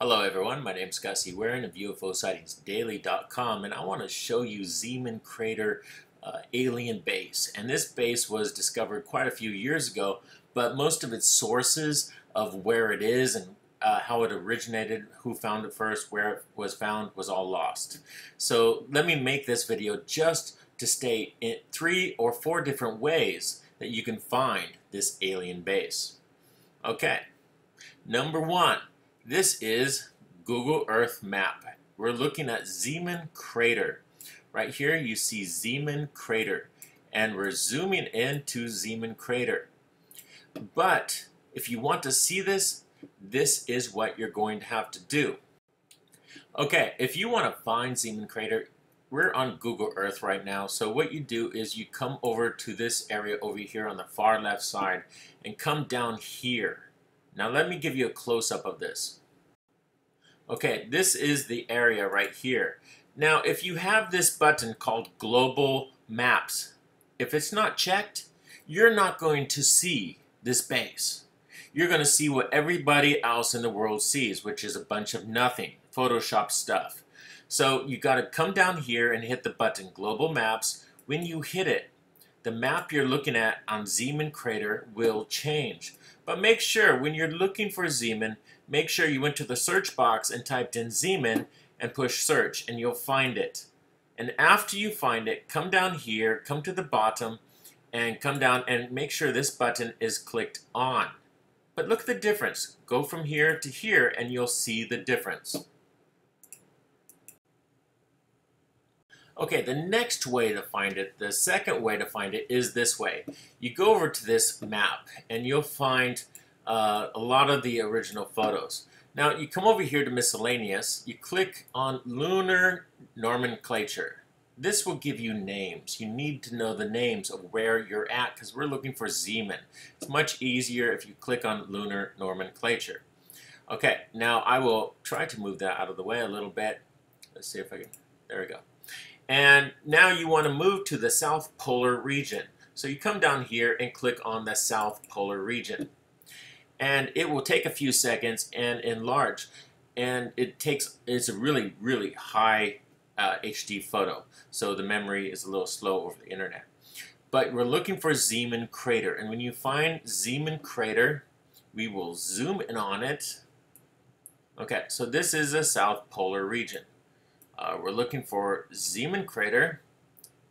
Hello everyone, my name is Gus Waring of UFOSightsDaily.com, and I want to show you Zeeman Crater alien base. And this base was discovered quite a few years ago, but most of its sources of where it is and how it originated, who found it first, where it was found, was all lost. So let me make this video just to state in 3 or 4 different ways that you can find this alien base. Okay, number 1. This is Google Earth map. We're looking at Zeeman Crater. Right here you see Zeeman Crater, and we're zooming into Zeeman Crater. But if you want to see this, this is what you're going to have to do. Okay, if you want to find Zeeman Crater, we're on Google Earth right now, so what you do is you come over to this area over here on the far left side and come down here. Now let me give you a close-up of this. Okay, this is the area right here. Now if you have this button called Global Maps, if it's not checked, you're not going to see this base. You're going to see what everybody else in the world sees, which is a bunch of nothing, Photoshop stuff. So you got to come down here and hit the button Global Maps. When you hit it, the map you're looking at on Zeeman Crater will change. But make sure when you're looking for Zeeman, make sure you went to the search box and typed in Zeeman and push search, and you'll find it. And after you find it, come down here, come to the bottom, and come down and make sure this button is clicked on. But look at the difference. Go from here to here and you'll see the difference. Okay, the next way to find it, the second way to find it is this way. You go over to this map and you'll find a lot of the original photos. Now you come over here to miscellaneous, you click on lunar nomenclature. This will give you names. You need to know the names of where you're at because we're looking for Zeeman. It's much easier if you click on lunar nomenclature. Okay, now I will try to move that out of the way a little bit. Let's see if I can, there we go. And now you want to move to the South Polar region. So you come down here and click on the South Polar region. And it will take a few seconds and enlarge. And it's a really, really high HD photo. So the memory is a little slow over the internet. But we're looking for Zeeman Crater. And when you find Zeeman Crater, we will zoom in on it. Okay, so this is the South Polar region. We're looking for Zeeman Crater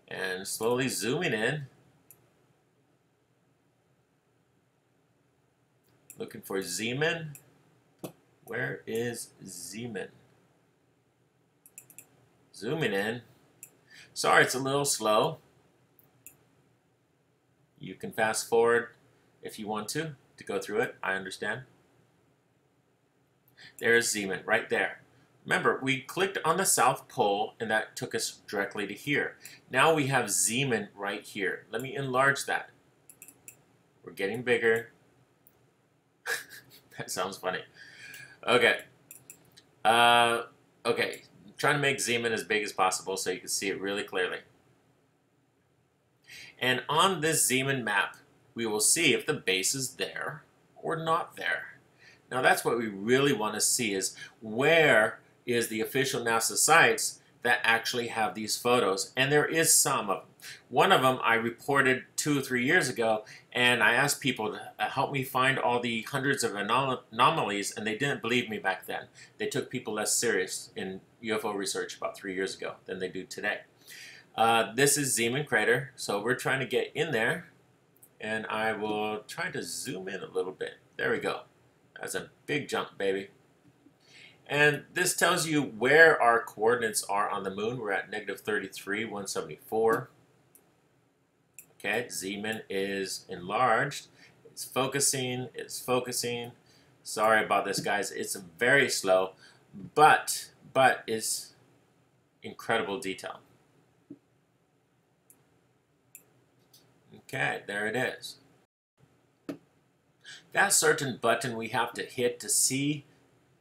and slowly zooming in. Looking for Zeeman. Where is Zeeman? Zooming in. Sorry, it's a little slow. You can fast forward if you want to go through it. I understand. There's Zeeman right there. Remember, we clicked on the South Pole and that took us directly to here. Now we have Zeeman right here. Let me enlarge that. We're getting bigger. That sounds funny. Okay. Okay. I'm trying to make Zeeman as big as possible so you can see it really clearly. And on this Zeeman map, we will see if the base is there or not there. Now that's what we really want to see, is where is the official NASA sites that actually have these photos. And there is some of them. One of them I reported 2 or 3 years ago, and I asked people to help me find all the hundreds of anomalies, and they didn't believe me back then. They took people less serious in UFO research about 3 years ago than they do today. This is Zeeman Crater, so we're trying to get in there, and I will try to zoom in a little bit. There we go. That's a big jump, baby. And this tells you where our coordinates are on the moon. We're at -33, 174. Okay, Zeeman is enlarged. It's focusing, it's focusing. Sorry about this, guys. It's very slow, but it's incredible detail. Okay, there it is. That certain button we have to hit to see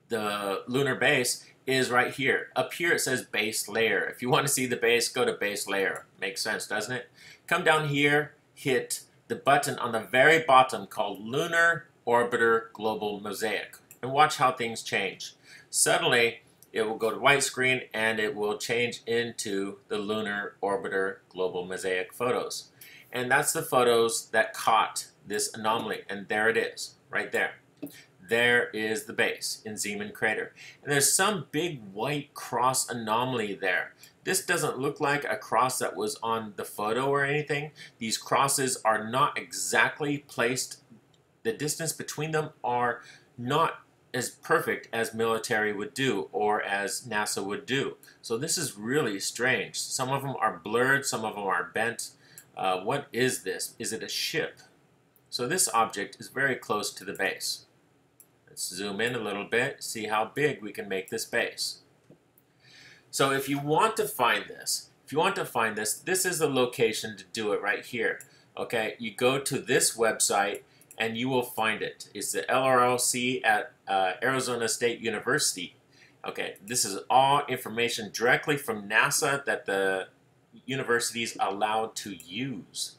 the lunar base is right here. Up here it says base layer. If you want to see the base, go to base layer. Makes sense, doesn't it? Come down here, hit the button on the very bottom called Lunar Orbiter Global Mosaic. and watch how things change. Suddenly, it will go to white screen and it will change into the Lunar Orbiter Global Mosaic photos. And that's the photos that caught this anomaly. And there it is, right there. There is the base in Zeeman Crater. And there's some big white cross anomaly there. This doesn't look like a cross that was on the photo or anything. These crosses are not exactly placed. The distance between them are not as perfect as military would do or as NASA would do. So this is really strange. Some of them are blurred, some of them are bent. What is this? Is it a ship? So this object is very close to the base. Let's zoom in a little bit, see how big we can make this base. So if you want to find this, this is the location to do it right here. Okay, you go to this website and you will find it. It's the LRLC at Arizona State University. Okay, this is all information directly from NASA that the university is allowed to use.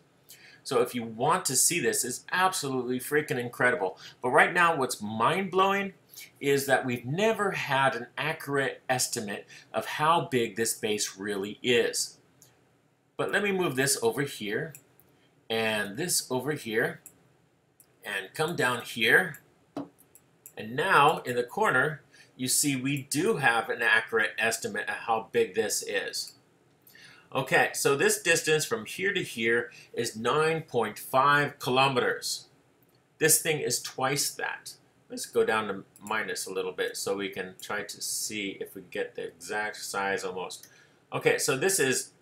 So if you want to see this, it's absolutely freaking incredible. But right now, what's mind-blowing is that we've never had an accurate estimate of how big this base really is. But let me move this over here, and this over here, and come down here. And now, in the corner, you see we do have an accurate estimate of how big this is. Okay, so this distance from here to here is 9.5 kilometers. This thing is twice that. Let's go down to minus a little bit so we can try to see if we get the exact size almost. Okay, so this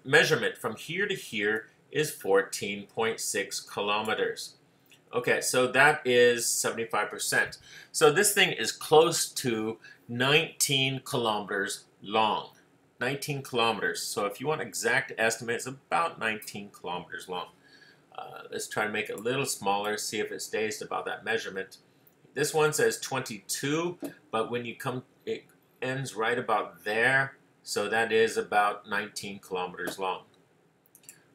measurement from here to here is 14.6 kilometers. Okay, so that is 75%. So this thing is close to 19 kilometers long. 19 kilometers. So if you want exact estimate, it's about 19 kilometers long. Let's try to make it a little smaller, see if it stays about that measurement. This one says 22, but when you come, it ends right about there. So that is about 19 kilometers long.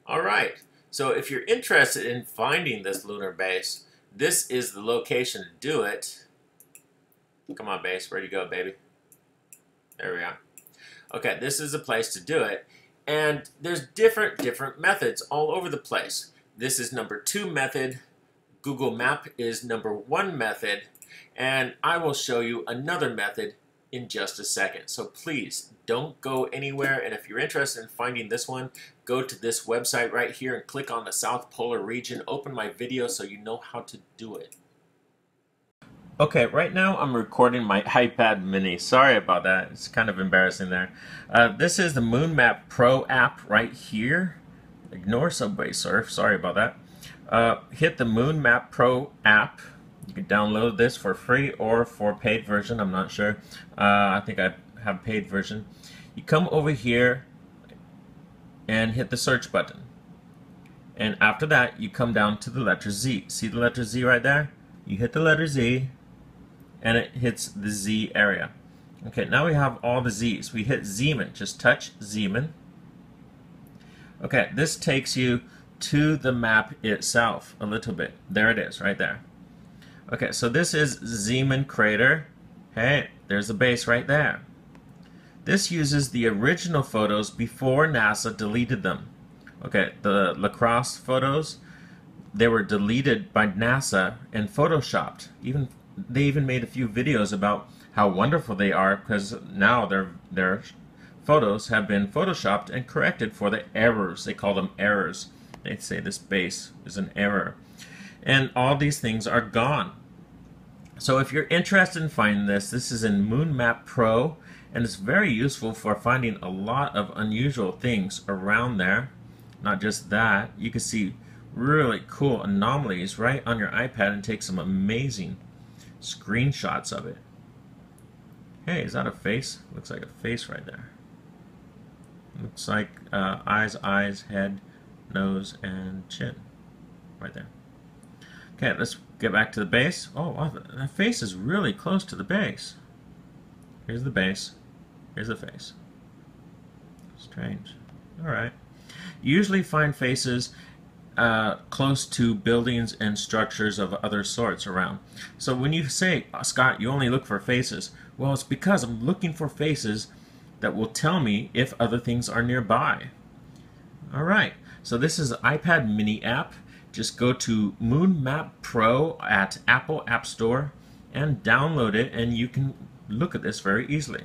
All right, so if you're interested in finding this lunar base, this is the location to do it. Come on, base, where'd you go, baby? There we are. Okay, this is the place to do it, and there's different methods all over the place. This is number 2 method, Google Map is number 1 method, and I will show you another method in just a second. So please don't go anywhere, and if you're interested in finding this one, go to this website right here and click on the South Polar region, open my video so you know how to do it. Okay, right now I'm recording my iPad mini. Sorry about that. It's kind of embarrassing there. This is the Moon Map Pro app right here. Ignore Subway Surf. Sorry about that. Hit the Moon Map Pro app. You can download this for free or for paid version. I'm not sure. I think I have paid version. You come over here and hit the search button. And after that, you come down to the letter Z. See the letter Z right there? You hit the letter Z, and it hits the Z area. Okay, now we have all the Z's. We hit Zeeman, just touch Zeeman. Okay, this takes you to the map itself a little bit. There it is, right there. Okay, so this is Zeeman Crater. Hey, there's the base right there. This uses the original photos before NASA deleted them. Okay, the lacrosse photos, they were deleted by NASA and photoshopped. They even made a few videos about how wonderful they are because now their photos have been photoshopped and corrected for the errors. They call them errors. They say this base is an error. And all these things are gone. So if you're interested in finding this, this is in Moon Map Pro, and it's very useful for finding a lot of unusual things around there. Not just that, you can see really cool anomalies right on your iPad and take some amazing screenshots of it. Hey, is that a face? Looks like a face right there. Looks like eyes, head, nose, and chin right there. Okay, let's get back to the base. Oh, wow, the face is really close to the base. Here's the base. Here's the face. Strange. All right. You usually find faces close to buildings and structures of other sorts around. So when you say, Scott, you only look for faces, well, it's because I'm looking for faces that will tell me if other things are nearby. All right, so this is an iPad mini app. Just go to Moon Map Pro at Apple App Store and download it, and you can look at this very easily.